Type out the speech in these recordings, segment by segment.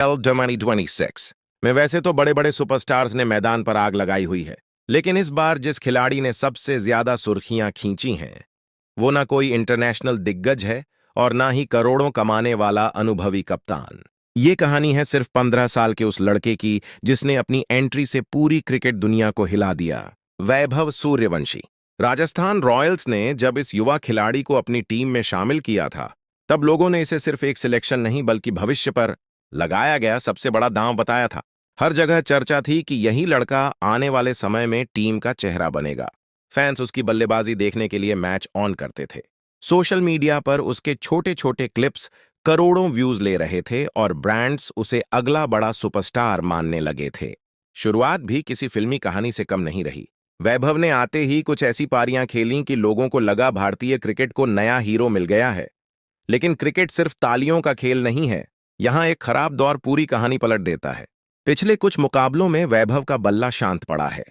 2026 में वैसे तो बड़े बड़े सुपरस्टार्स ने मैदान पर आग लगाई हुई है, लेकिन इस बार जिस खिलाड़ी ने सबसे ज्यादा सुर्खियां खींची हैं, वो ना कोई इंटरनेशनल दिग्गज है और ना ही करोड़ों कमाने वाला अनुभवी कप्तान। ये कहानी है सिर्फ 15 साल के उस लड़के की जिसने अपनी एंट्री से पूरी क्रिकेट दुनिया को हिला दिया। वैभव सूर्यवंशी। राजस्थान रॉयल्स ने जब इस युवा खिलाड़ी को अपनी टीम में शामिल किया था, तब लोगों ने इसे सिर्फ एक सिलेक्शन नहीं बल्कि भविष्य पर लगाया गया सबसे बड़ा दांव बताया था। हर जगह चर्चा थी कि यही लड़का आने वाले समय में टीम का चेहरा बनेगा। फैंस उसकी बल्लेबाजी देखने के लिए मैच ऑन करते थे। सोशल मीडिया पर उसके छोटे छोटे क्लिप्स करोड़ों व्यूज ले रहे थे और ब्रांड्स उसे अगला बड़ा सुपरस्टार मानने लगे थे। शुरुआत भी किसी फिल्मी कहानी से कम नहीं रही। वैभव ने आते ही कुछ ऐसी पारियां खेलीं कि लोगों को लगा भारतीय क्रिकेट को नया हीरो मिल गया है। लेकिन क्रिकेट सिर्फ तालियों का खेल नहीं है। यहां एक खराब दौर पूरी कहानी पलट देता है। पिछले कुछ मुकाबलों में वैभव का बल्ला शांत पड़ा है।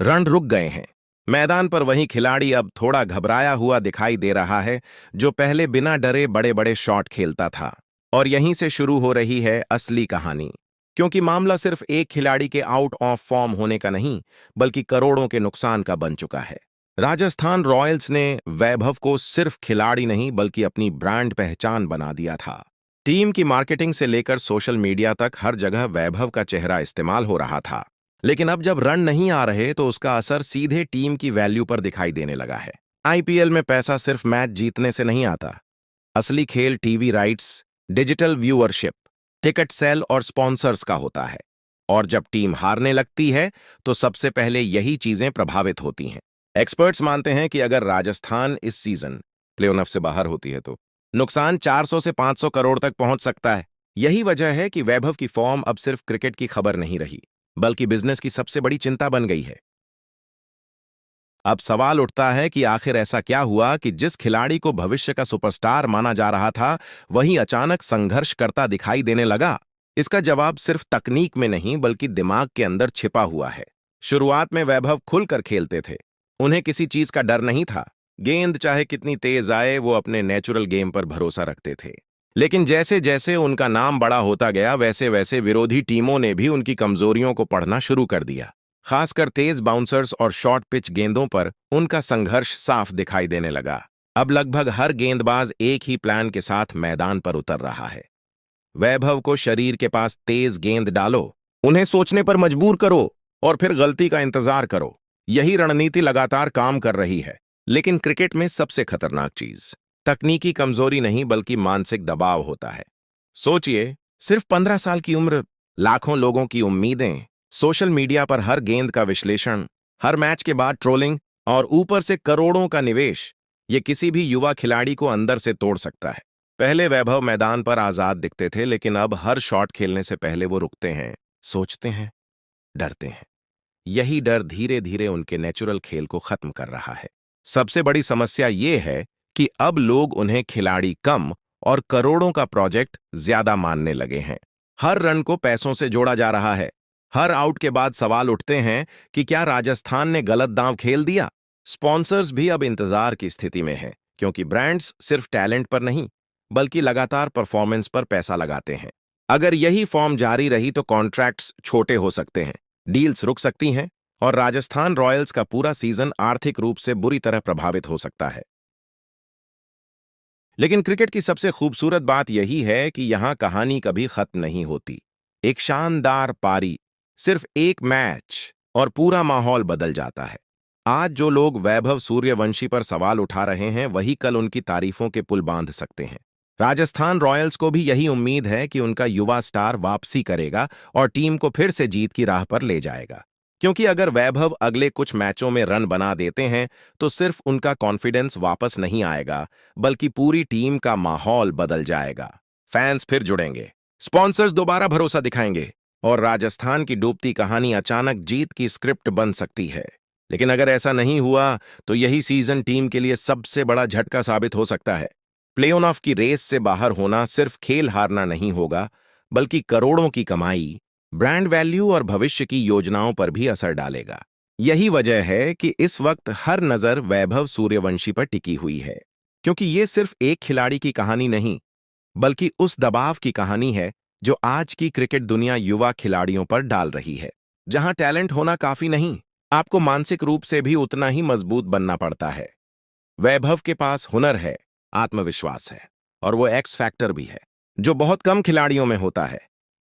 रन रुक गए हैं। मैदान पर वही खिलाड़ी अब थोड़ा घबराया हुआ दिखाई दे रहा है जो पहले बिना डरे बड़े बड़े शॉट खेलता था। और यहीं से शुरू हो रही है असली कहानी, क्योंकि मामला सिर्फ एक खिलाड़ी के आउट ऑफ फॉर्म होने का नहीं बल्कि करोड़ों के नुकसान का बन चुका है। राजस्थान रॉयल्स ने वैभव को सिर्फ खिलाड़ी नहीं बल्कि अपनी ब्रांड पहचान बना दिया था। टीम की मार्केटिंग से लेकर सोशल मीडिया तक हर जगह वैभव का चेहरा इस्तेमाल हो रहा था। लेकिन अब जब रन नहीं आ रहे तो उसका असर सीधे टीम की वैल्यू पर दिखाई देने लगा है। आईपीएल में पैसा सिर्फ मैच जीतने से नहीं आता। असली खेल TV rights, digital viewership, ticket sale और स्पॉन्सर्स का होता है। और जब टीम हारने लगती है तो सबसे पहले यही चीजें प्रभावित होती हैं। एक्सपर्ट्स मानते हैं कि अगर राजस्थान इस सीजन प्लेऑफ से बाहर होती है तो नुकसान 400 से 500 करोड़ तक पहुंच सकता है। यही वजह है कि वैभव की फॉर्म अब सिर्फ क्रिकेट की खबर नहीं रही बल्कि बिजनेस की सबसे बड़ी चिंता बन गई है। अब सवाल उठता है कि आखिर ऐसा क्या हुआ कि जिस खिलाड़ी को भविष्य का सुपरस्टार माना जा रहा था वही अचानक संघर्ष करता दिखाई देने लगा। इसका जवाब सिर्फ तकनीक में नहीं बल्कि दिमाग के अंदर छिपा हुआ है। शुरुआत में वैभव खुलकर खेलते थे। उन्हें किसी चीज का डर नहीं था। गेंद चाहे कितनी तेज आए वो अपने नेचुरल गेम पर भरोसा रखते थे। लेकिन जैसे जैसे उनका नाम बड़ा होता गया वैसे वैसे विरोधी टीमों ने भी उनकी कमजोरियों को पढ़ना शुरू कर दिया। खासकर तेज बाउंसर्स और शॉर्ट पिच गेंदों पर उनका संघर्ष साफ दिखाई देने लगा। अब लगभग हर गेंदबाज एक ही प्लान के साथ मैदान पर उतर रहा है। वैभव को शरीर के पास तेज गेंद डालो, उन्हें सोचने पर मजबूर करो और फिर गलती का इंतजार करो। यही रणनीति लगातार काम कर रही है। लेकिन क्रिकेट में सबसे खतरनाक चीज तकनीकी कमजोरी नहीं बल्कि मानसिक दबाव होता है। सोचिए, सिर्फ 15 साल की उम्र, लाखों लोगों की उम्मीदें, सोशल मीडिया पर हर गेंद का विश्लेषण, हर मैच के बाद ट्रोलिंग और ऊपर से करोड़ों का निवेश, ये किसी भी युवा खिलाड़ी को अंदर से तोड़ सकता है। पहले वैभव मैदान पर आजाद दिखते थे, लेकिन अब हर शॉट खेलने से पहले वो रुकते हैं, सोचते हैं, डरते हैं। यही डर धीरे धीरे उनके नेचुरल खेल को खत्म कर रहा है। सबसे बड़ी समस्या ये है कि अब लोग उन्हें खिलाड़ी कम और करोड़ों का प्रोजेक्ट ज्यादा मानने लगे हैं। हर रन को पैसों से जोड़ा जा रहा है। हर आउट के बाद सवाल उठते हैं कि क्या राजस्थान ने गलत दांव खेल दिया। स्पॉन्सर्स भी अब इंतजार की स्थिति में हैं, क्योंकि ब्रांड्स सिर्फ टैलेंट पर नहीं बल्कि लगातार परफॉर्मेंस पर पैसा लगाते हैं। अगर यही फॉर्म जारी रही तो कॉन्ट्रैक्ट्स छोटे हो सकते हैं, डील्स रुक सकती हैं और राजस्थान रॉयल्स का पूरा सीजन आर्थिक रूप से बुरी तरह प्रभावित हो सकता है। लेकिन क्रिकेट की सबसे खूबसूरत बात यही है कि यहां कहानी कभी खत्म नहीं होती। एक शानदार पारी, सिर्फ एक मैच और पूरा माहौल बदल जाता है। आज जो लोग वैभव सूर्यवंशी पर सवाल उठा रहे हैं वही कल उनकी तारीफों के पुल बांध सकते हैं। राजस्थान रॉयल्स को भी यही उम्मीद है कि उनका युवा स्टार वापसी करेगा और टीम को फिर से जीत की राह पर ले जाएगा। क्योंकि अगर वैभव अगले कुछ मैचों में रन बना देते हैं तो सिर्फ उनका कॉन्फिडेंस वापस नहीं आएगा बल्कि पूरी टीम का माहौल बदल जाएगा। फैंस फिर जुड़ेंगे, स्पॉन्सर्स दोबारा भरोसा दिखाएंगे और राजस्थान की डूबती कहानी अचानक जीत की स्क्रिप्ट बन सकती है। लेकिन अगर ऐसा नहीं हुआ तो यही सीजन टीम के लिए सबसे बड़ा झटका साबित हो सकता है। प्लेऑफ की रेस से बाहर होना सिर्फ खेल हारना नहीं होगा बल्कि करोड़ों की कमाई, ब्रांड वैल्यू और भविष्य की योजनाओं पर भी असर डालेगा। यही वजह है कि इस वक्त हर नजर वैभव सूर्यवंशी पर टिकी हुई है, क्योंकि ये सिर्फ एक खिलाड़ी की कहानी नहीं बल्कि उस दबाव की कहानी है जो आज की क्रिकेट दुनिया युवा खिलाड़ियों पर डाल रही है। जहां टैलेंट होना काफी नहीं, आपको मानसिक रूप से भी उतना ही मजबूत बनना पड़ता है। वैभव के पास हुनर है, आत्मविश्वास है और वो एक्स फैक्टर भी है, जो बहुत कम खिलाड़ियों में होता है।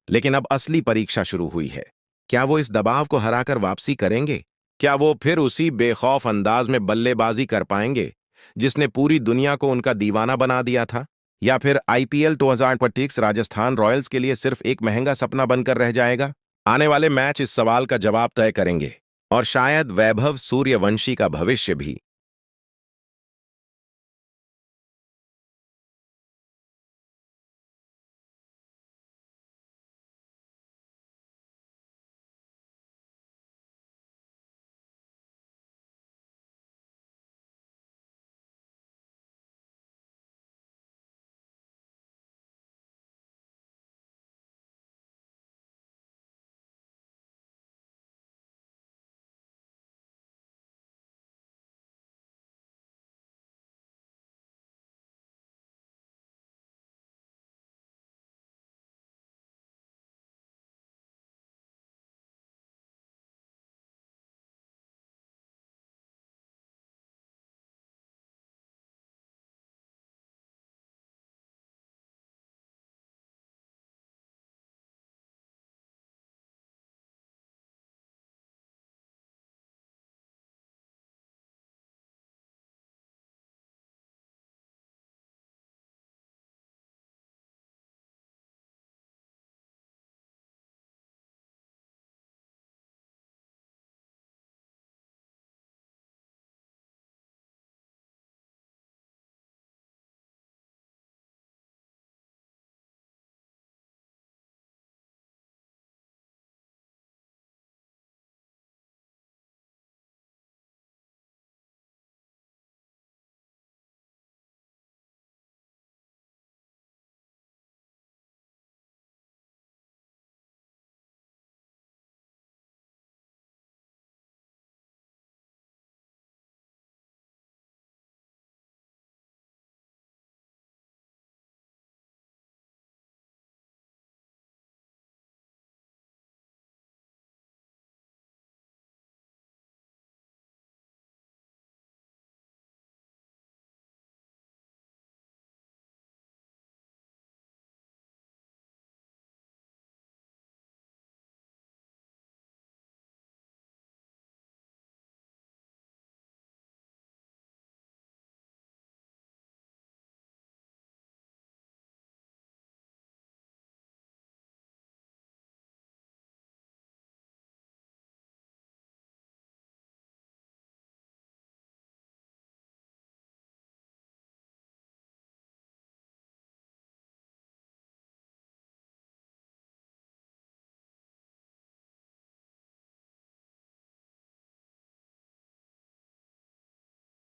लेकिन अब असली परीक्षा शुरू हुई है। क्या वो इस दबाव को हराकर वापसी करेंगे? क्या वो फिर उसी बेखौफ अंदाज में बल्लेबाजी कर पाएंगे जिसने पूरी दुनिया को उनका दीवाना बना दिया था? या फिर आईपीएल 2025 राजस्थान रॉयल्स के लिए सिर्फ एक महंगा सपना बनकर रह जाएगा? आने वाले मैच इस सवाल का जवाब तय करेंगे और शायद वैभव सूर्यवंशी का भविष्य भी।